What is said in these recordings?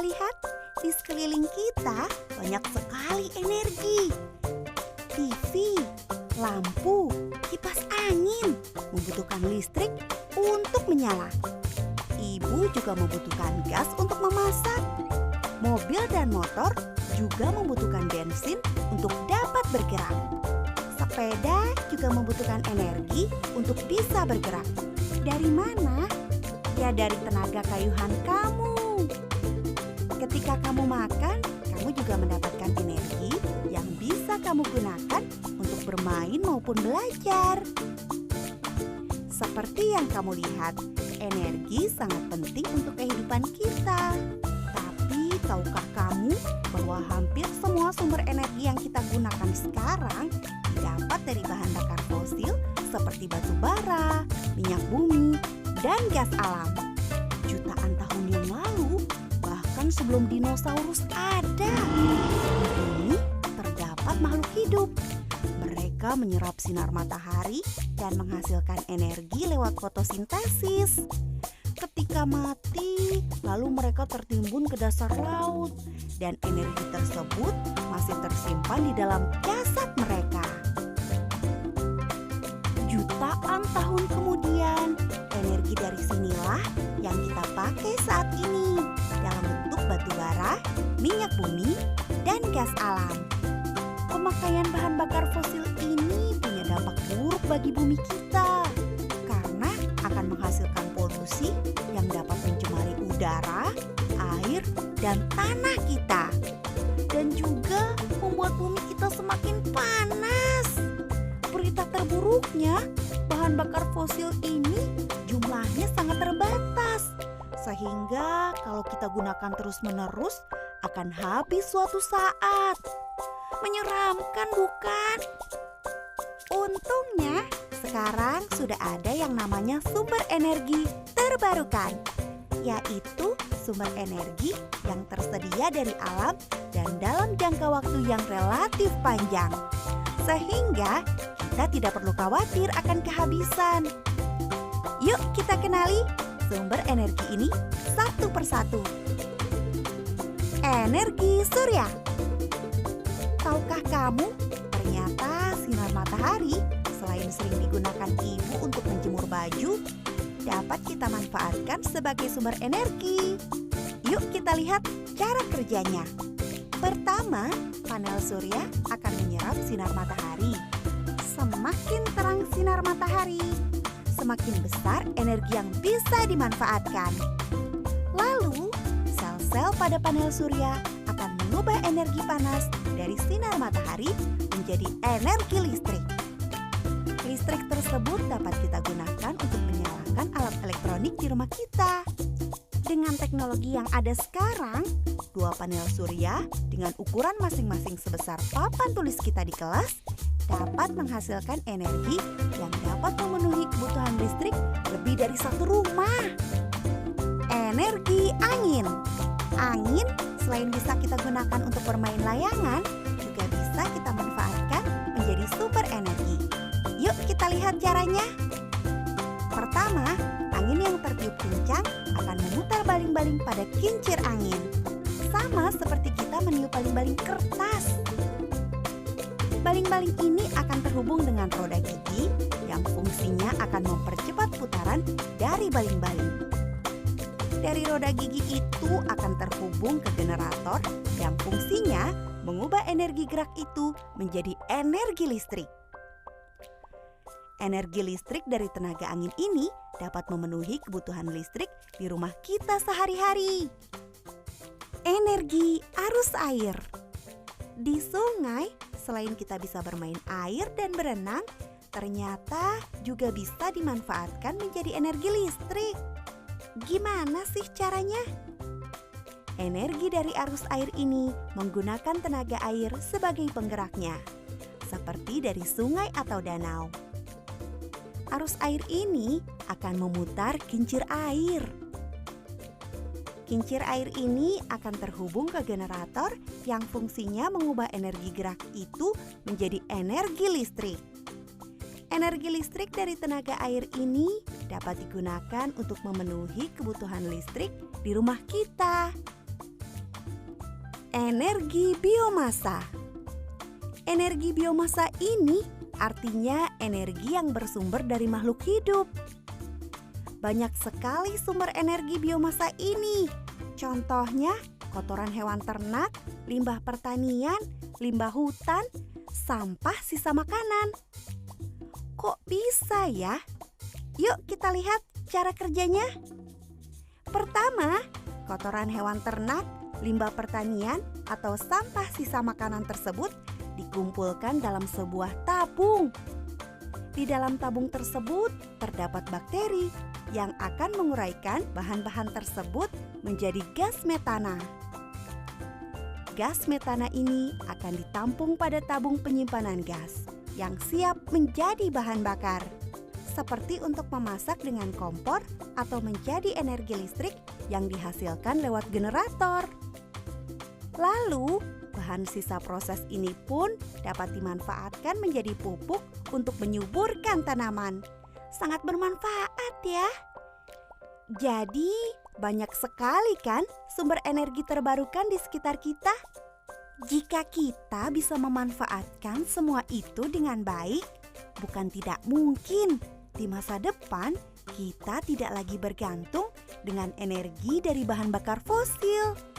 lihat, di sekeliling kita banyak sekali energi. TV, lampu, kipas angin membutuhkan listrik untuk menyala. Ibu juga membutuhkan gas untuk memasak. Mobil dan motor juga membutuhkan bensin untuk dapat bergerak. Sepeda juga membutuhkan energi untuk bisa bergerak. Dari mana? Ya, dari tenaga kayuhan kamu. Ketika kamu makan, kamu juga mendapatkan energi yang bisa kamu gunakan untuk bermain maupun belajar. Seperti yang kamu lihat, energi sangat penting untuk kehidupan kita. Tapi tahukah kamu bahwa hampir semua sumber energi yang kita gunakan sekarang didapat dari bahan bakar fosil seperti batu bara, minyak bumi, dan gas alam. Jutaan tahun yang lalu, bahkan sebelum dinosaurus ada, di bumi terdapat makhluk hidup. Mereka menyerap sinar matahari dan menghasilkan energi lewat fotosintesis. Ketika mati, lalu mereka tertimbun ke dasar laut dan energi tersebut masih tersimpan di dalam jasad mereka. Jutaan tahun kemudian, energi dari sinilah yang kita pakai saat ini dalam bentuk batu bara, minyak bumi, dan gas alam. Pemakaian bahan bakar fosil ini punya dampak buruk bagi bumi kita karena akan menghasilkan polusi yang dapat mencemari udara, air, dan tanah kita. Dan juga membuat bumi kita semakin panas. Berita terburuknya, bahan bakar fosil ini jumlahnya sangat terbatas. Sehingga kalau kita gunakan terus-menerus akan habis suatu saat. Menyeramkan bukan? Untungnya sekarang sudah ada yang namanya sumber energi terbarukan, yaitu sumber energi yang tersedia dari alam dan dalam jangka waktu yang relatif panjang. Sehingga kita tidak perlu khawatir akan kehabisan. Yuk kita kenali sumber energi ini satu persatu. Energi surya. Tahukah kamu, ternyata sinar matahari selain sering digunakan ibu untuk menjemur baju, dapat kita manfaatkan sebagai sumber energi. Yuk kita lihat cara kerjanya. Pertama, panel surya akan menyerap sinar matahari. Semakin terang sinar matahari, semakin besar energi yang bisa dimanfaatkan. Lalu, sel-sel pada panel surya akan mengubah energi panas dari sinar matahari menjadi energi listrik. Listrik tersebut dapat kita gunakan untuk menyalakan alat elektronik di rumah kita. Dengan teknologi yang ada sekarang, dua panel surya dengan ukuran masing-masing sebesar papan tulis kita di kelas dapat menghasilkan energi yang dapat memenuhi kebutuhan listrik lebih dari satu rumah. Energi angin. Angin selain bisa kita gunakan untuk bermain layangan, juga bisa kita manfaatkan menjadi sumber energi. Yuk kita lihat caranya. Pertama, angin yang tertiup kencang akan memutar baling-baling pada kincir angin. Sama seperti kita meniup baling-baling kertas. Baling-baling ini akan terhubung dengan roda gigi yang fungsinya akan mempercepat putaran dari baling-baling. Dari roda gigi itu akan terhubung ke generator yang fungsinya mengubah energi gerak itu menjadi energi listrik. Energi listrik dari tenaga angin ini dapat memenuhi kebutuhan listrik di rumah kita sehari-hari. Energi arus air. Di sungai, selain kita bisa bermain air dan berenang, ternyata juga bisa dimanfaatkan menjadi energi listrik. Gimana sih caranya? Energi dari arus air ini menggunakan tenaga air sebagai penggeraknya, seperti dari sungai atau danau. Arus air ini akan memutar kincir air. Kincir air ini akan terhubung ke generator yang fungsinya mengubah energi gerak itu menjadi energi listrik. Energi listrik dari tenaga air ini dapat digunakan untuk memenuhi kebutuhan listrik di rumah kita. Energi biomasa. Energi biomasa ini artinya energi yang bersumber dari makhluk hidup. Banyak sekali sumber energi biomasa ini. Contohnya, kotoran hewan ternak, limbah pertanian, limbah hutan, sampah sisa makanan. Kok bisa ya? Yuk kita lihat cara kerjanya. Pertama, kotoran hewan ternak, limbah pertanian, atau sampah sisa makanan tersebut dikumpulkan dalam sebuah tabung. Di dalam tabung tersebut terdapat bakteri yang akan menguraikan bahan-bahan tersebut menjadi gas metana. Gas metana ini akan ditampung pada tabung penyimpanan gas yang siap menjadi bahan bakar, seperti untuk memasak dengan kompor atau menjadi energi listrik yang dihasilkan lewat generator. Lalu, bahan sisa proses ini pun dapat dimanfaatkan menjadi pupuk untuk menyuburkan tanaman. Sangat bermanfaat ya. Jadi, banyak sekali kan sumber energi terbarukan di sekitar kita? Jika kita bisa memanfaatkan semua itu dengan baik, bukan tidak mungkin di masa depan kita tidak lagi bergantung dengan energi dari bahan bakar fosil.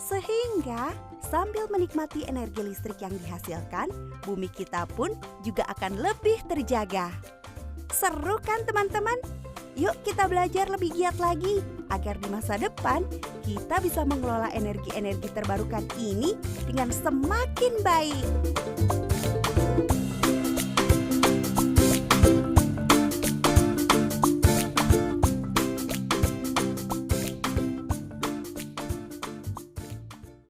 Sehingga sambil menikmati energi listrik yang dihasilkan, bumi kita pun juga akan lebih terjaga. Seru kan teman-teman? Yuk kita belajar lebih giat lagi agar di masa depan kita bisa mengelola energi-energi terbarukan ini dengan semakin baik.